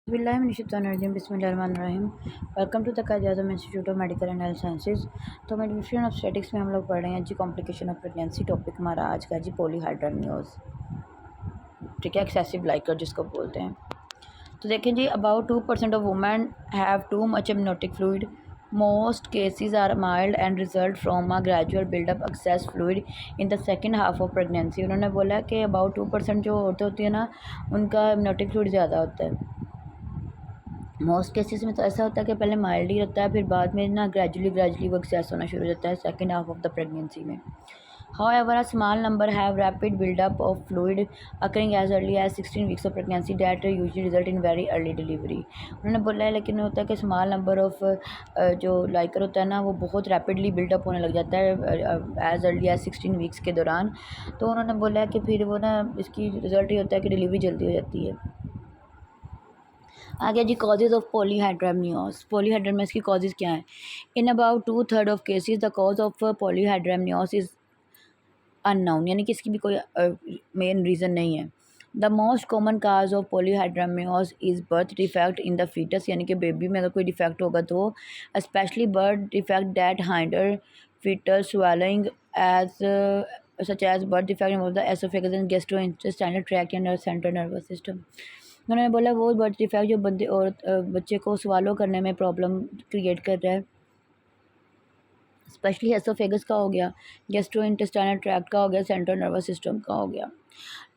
बिस्मिल्लाहिर्रहमानिर्रहीम। Welcome to the Quaid-e-Azam institute of medical and health sciences. तो medicine obstetrics में हम लोग पढ़ रहे हैं जी कॉम्प्लिकेशन ऑफ प्रेगनेंसी। टॉपिक हमारा आज का जी पॉलीहाइड्रामियोस, ठीक है, एक्सेसिव लाइकर जिसको बोलते हैं। तो देखें जी, about 2% of women have too much amniotic fluid. Most cases are mild and result from a gradual buildup excess fluid in the second half of pregnancy. उन्होंने बोला कि अबाउट 2% जो औरतें होती है ना, उनका एमनियोटिक फ्लूइड ज़्यादा होता है। मोस्ट केसेस में तो ऐसा होता है कि पहले माइल्ड ही रहता है, फिर बाद में ना ग्रेजुअली वो एक्सेस होना शुरू हो जाता है second half of the pregnancy में। However, a small number have rapid buildup of fluid occurring as early as 16 weeks of pregnancy that usually result in very early delivery। उन्होंने बोला है, लेकिन होता है कि स्मॉल नंबर ऑफ जो Likert होता है ना, वो बहुत रैपिडली बिल्डअप होने लग जाता है एज अर्ली एज 16 वीक्स के दौरान। तो उन्होंने बोला है कि फिर वो ना इसकी रिज़ल्ट ये होता है कि डिलीवरी जल्दी हो जाती है। आगे जी, कॉजेज़ ऑफ पॉलीहाइड्रामियोस। पॉलीहाइड्रामियोस की कॉजेज़ क्या हैं? In about 2/3 of cases the cause of polyhydramnios is unknown, यानी कि इसकी भी कोई मेन रीज़न नहीं है। The most common cause of polyhydramnios is birth defect in the foetus, यानी कि बेबी में अगर कोई डिफेक्ट होगा तो specially birth defect that hinder foetus swallowing as such as birth defect in both the esophagus and gastrointestinal tract and central nervous system। उन्होंने बोला वो बर्थ डिफेक्ट जो बंदे और बच्चे को स्वालो करने में प्रॉब्लम क्रिएट कर रहा है, स्पेशली एसोफेगस का हो गया, गैस्ट्रोइंटेस्टाइनल ट्रैक्ट का हो गया, सेंट्रल नर्वस सिस्टम का हो गया।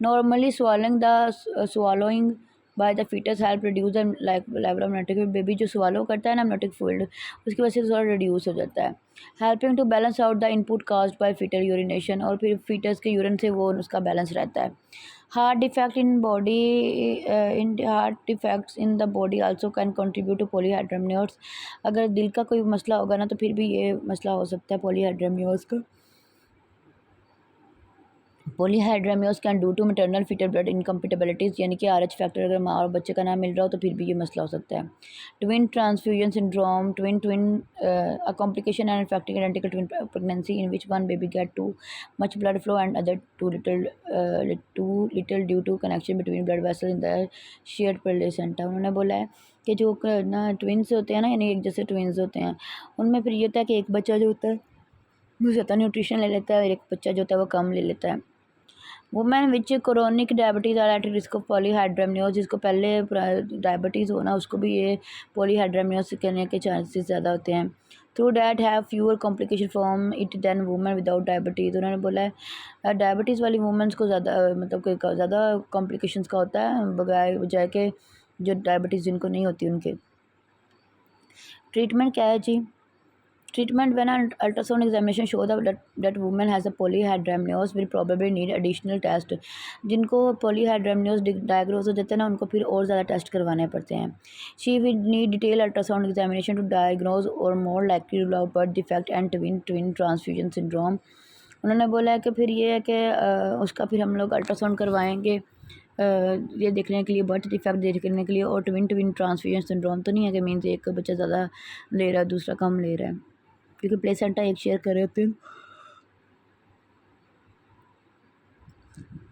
Normally swallowing by the fetus help reduce the level of amniotic fluid। Baby जो स्वालो करता है ना amniotic fluid, उसकी वजह से थोड़ा रिड्यूस हो जाता है। Helping to balance out the input caused by fetal urination, और फिर फीटस के यूरिन से वो उसका बैलेंस रहता है। Heart defect in body heart defects in the body also can contribute to polyhydramnios. अगर दिल का कोई मसला होगा ना, तो फिर भी ये मसला हो सकता है पॉलीहाइड्रामियोस का। Polyhydramnios can due to maternal foetal blood incompatibilities, यानी कि RH फैक्टर अगर माँ और बच्चे का ना मिल रहा हो तो फिर भी ये मसला हो सकता है। Twin transfusion syndrome, twin twin a complication and affecting identical twin pregnancy in which one baby get too much blood flow and other too little due to connection between blood vessel in the shared placenta. उन्होंने बोला है कि जो ना twins होते हैं ना, यानी एक जैसे ट्विन्स होते हैं, उनमें फिर ये होता है कि एक बच्चा जो होता है वो ज़्यादा न्यूट्रिशन ले लेता है और एक बच्चा जो होता है वो कम ले लेता है। Women with chronic diabetes are at risk of polyhydramnios, जिसको पहले डायबिटीज़ हो ना, उसको भी ये पॉलीहाइड्रामियोस करने के चांसेस ज़्यादा होते हैं। Through that have fewer complication from it than women without diabetes. उन्होंने बोला है डायबिटीज़ वाली वुमेंस को ज़्यादा मतलब कि ज़्यादा कॉम्प्लिकेशंस का होता है बजाय बजाय के जो डायबिटीज़ जिनको नहीं होती उनके। ट्रीटमेंट क्या है जी? Treatment: when an ultrasound examination shows that woman has a polyhydramnios will probably need additional test। जिनको polyhydramnios diagnose हो जाते हैं ना, उनको फिर और ज़्यादा टेस्ट करवाने पड़ते हैं। She will need detailed ultrasound examination to diagnose or more likely rule out birth defect and twin transfusion syndrome। उन्होंने बोला है कि फिर ये है कि उसका फिर हम लोग अल्ट्रासाउंड करवाएंगे ये देखने के लिए, बर्थ डिफेक्ट देखने के लिए, और ट्विन ट्विन ट्रांसफ्यूजन सिंड्रोम तो नहीं है कि मीन्स एक बच्चा ज़्यादा ले रहा है दूसरा कम ले रहा है, क्योंकि प्लेसेंटा एक शेयर कर रहे होते हैं।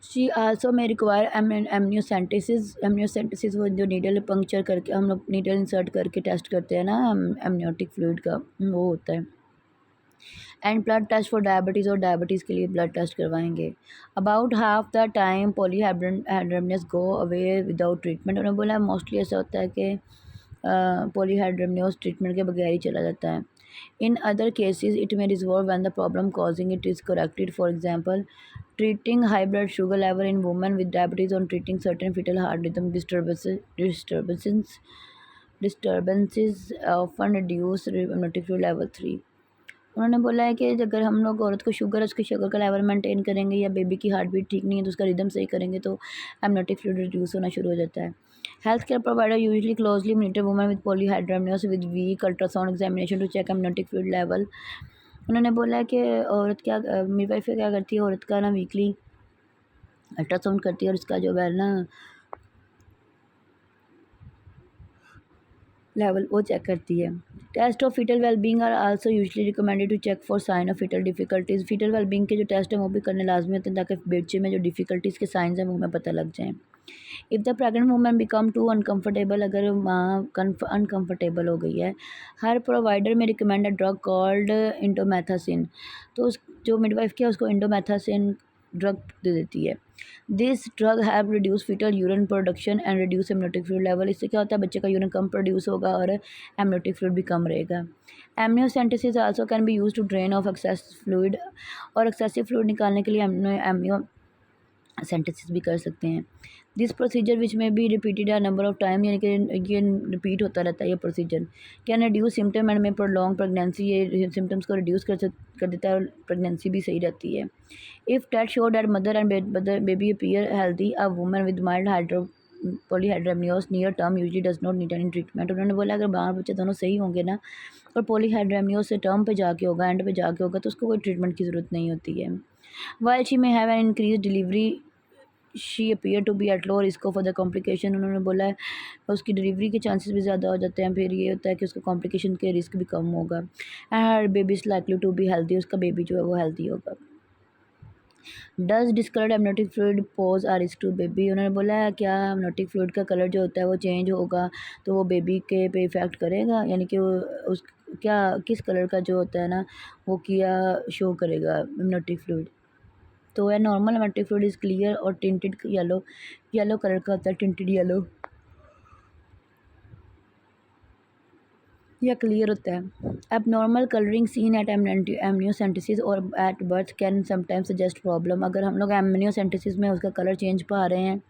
शी आल्सो में रिक्वायर एमनियोसेंटेसिस वो जो नीडल पंक्चर करके हम लोग नीडल इंसर्ट करके टेस्ट करते हैं ना एमनियोटिक फ्लूइड का, वो होता है। And blood test for diabetes, और डायबिटीज़ के लिए ब्लड टेस्ट करवाएंगे। About half the time polyhydramnios go away without treatment. उन्होंने बोला मोस्टली ऐसा होता है कि पॉलीहाइड्रामियोस ट्रीटमेंट के बगैर ही चला जाता है। In other cases, it may resolve when the problem causing it is corrected. For example, treating high blood sugar level in women with diabetes or treating certain fetal heart rhythm disturbances often reduce amniotic fluid level 3। उन्होंने बोला है कि अगर हम लोग औरत को उसकी शुगर का लेवल मेंटेन करेंगे, या बेबी की हार्ट बीट ठीक नहीं है तो उसका रिदम सही करेंगे, तो एमनियोटिक फ्लूइड रिड्यूस होना शुरू हो जाता है। Health care provider usually closely monitor women with polyhydramnios with week ultrasound examination to check amniotic fluid level. उन्होंने बोला है कि औरत क्या मिडवाइफ क्या करती है, औरत का ना वीकली अल्ट्रासाउंड करती है और इसका जो है ना लेवल वो चेक करती है। Test of fetal wellbeing are also usually recommended to check for sign of fetal difficulties. Fetal wellbeing के जो टेस्ट हैं वो भी करने लाजमी होते हैं ताकि बच्चे में जो डिफ़िकल्टीज़ के साइंस हैं वो हमें पता लग जाएँ। If the pregnant woman become too uncomfortable, अगर माँ अनकम्फर्टेबल हो गई है, her provider may recommend a drug called indomethacin, तो उस जो मिडवाइफ क्या उसको इंडोमेथासिन ड्रग दे देती है। This drug have reduce fetal urine production and reduce amniotic fluid level. इससे क्या होता है, बच्चे का यूरिन कम प्रोड्यूस होगा और एमनियोटिक फ्लूइड भी कम रहेगा। Amniocentesis also can be use to drain off excess fluid, और एक्सेसिव फ्लूइड निकालने के लिए एमनियो सेंटेसिस भी कर सकते हैं। This procedure which may be repeated number of time, यानी कि ये रिपीट होता रहता है ये procedure, can reduce symptom and may prolong pregnancy, ये सिम्टम्स को रिड्यूस कर देता है और प्रेगनेंसी भी सही रहती है। If test show that mother and baby appear healthy, a woman with mild polyhydramnios near term usually does not need any treatment. उन्होंने बोला अगर बाहर बच्चे दोनों सही होंगे ना और पॉलीहाइड्रोमियोस से टर्म पे जाके होगा, एंड पे जाके होगा, तो उसको कोई ट्रीटमेंट की ज़रूरत नहीं होती है। While she may have an increase delivery, she appear to be at low risk of other complication. उन्होंने बोला है उसकी डिलीवरी के चांसेस भी ज़्यादा हो जाते हैं, फिर ये होता है कि उसका कॉम्प्लिकेशन के रिस्क भी कम होगा। And her baby is likely to be healthy, उसका बेबी जो है वो हेल्दी होगा। Does discoloured amniotic fluid pose a risk to baby. उन्होंने बोला है क्या एमनियोटिक फ्लूइड का कलर जो होता है वो चेंज होगा तो वो बेबी के पे इफ़ेक्ट करेगा, यानी कि वो उस क्या किस कलर का जो होता है ना वो क्या शो करेगा एमनियोटिक फ्लूइड। तो है normal amniotic fluid is clear और टिंटेड येलो, येलो कलर का होता है, टिंटेड येलो या क्लियर होता है। Abnormal colouring seen at amniocentesis और at birth can sometimes suggest problem. अगर हम लोग एमनियोसेंटेसिस में उसका कलर चेंज पा रहे हैं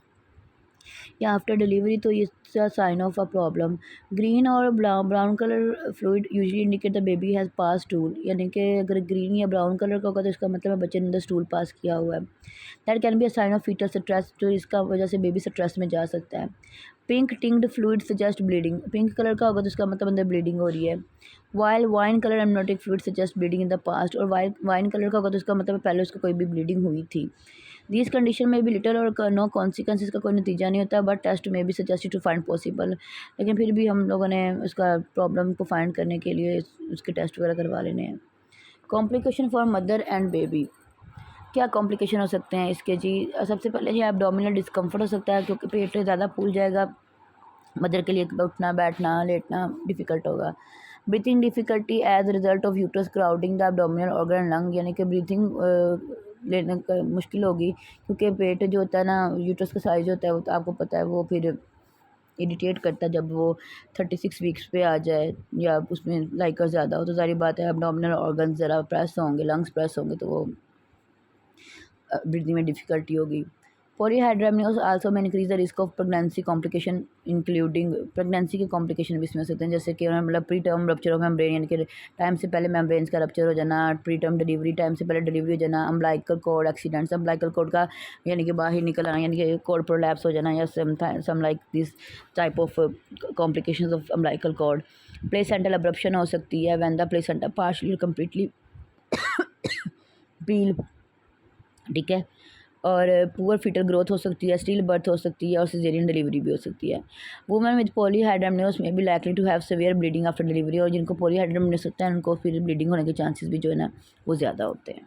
या आफ्टर डिलीवरी तो ये sign of a problem. Green और brown colour fluid usually indicate the baby has pass stool, यानी कि अगर ग्रीन या ब्राउन कलर का होगा तो इसका मतलब है बच्चे ने अंदर स्टूल पास किया हुआ है। That can be a sign of fetal stress, जो इसका वजह से बेबी स्ट्रेस में जा सकता है। Pink tinged fluid suggest bleeding, pink colour का होगा तो इसका मतलब अंदर ब्लीडिंग हो रही है। While wine colour amniotic fluid suggest bleeding in the past, और वाइन कलर का होगा तो इसका मतलब पहले उसको कोई भी ब्लीडिंग हुई थी। दिस कंडीशन में भी लिटल और नो कॉन्सिक्वेंस, का कोई नतीजा नहीं होता, बट टेस्ट में भी सजेस्टेड टू फाइंड पॉसिबल, लेकिन फिर भी हम लोगों ने उसका प्रॉब्लम को फाइंड करने के लिए उसके टेस्ट वगैरह करवा लेने हैं। Complication for mother and baby, क्या कॉम्प्लिकेशन हो सकते हैं इसके जी। सबसे पहले ये एब्डोमिनल डिस्कम्फर्ट हो सकता है क्योंकि पेट ज़्यादा फूल जाएगा, मदर के लिए उठना बैठना लेटना डिफ़िकल्ट होगा। Breathing difficulty as result of uterus crowding the abdominal organ lung, यानी कि ब्रीथिंग लेने का मुश्किल होगी क्योंकि पेट जो होता है ना यूट्रस का साइज़ होता है वो तो आपको पता है वो फिर इरिटेट करता है जब वो 36 वीक्स पे आ जाए या उसमें लाइकर ज़्यादा हो, तो सारी बात है एब्डोमिनल ऑर्गन ज़रा प्रेस होंगे, लंग्स प्रेस होंगे तो वो ब्रीदिंग में डिफ़िकल्टी होगी। पॉलीहाइड्रोमियोस आल्सो में increase the risk of pregnancy complication, including pregnancy के कॉम्प्लिकेशन भी इसमें हो सकते हैं, जैसे कि मतलब pre term rupture of membrane, यानी कि टाइम से पहले मेम्ब्रेन्स का रप्चर हो जाना, प्री टर्म डिलीवरी टाइम से पहले डिलीवरी हो जाना, umbilical cord accidents, umbilical cord का यानी कि बाहर निकल आना, यानी कि कॉर्ड प्रोलैप्स हो जाना, या some like this type of complications of umbilical cord. Placental abruption हो सकती है when the placenta partially completely peel, ठीक है, और पुअर फीटल ग्रोथ हो सकती है, स्टील बर्थ हो सकती है और सिजेरियन डिलीवरी भी हो सकती है। वुमेन विद पॉलीहाइड्रोमियोस में भी likely to have severe bleeding after delivery, और जिनको पॉलीहाइड्रोमियोस होता है उनको फिर ब्लीडिंग होने के चांसेस भी जो है ना वो ज़्यादा होते हैं।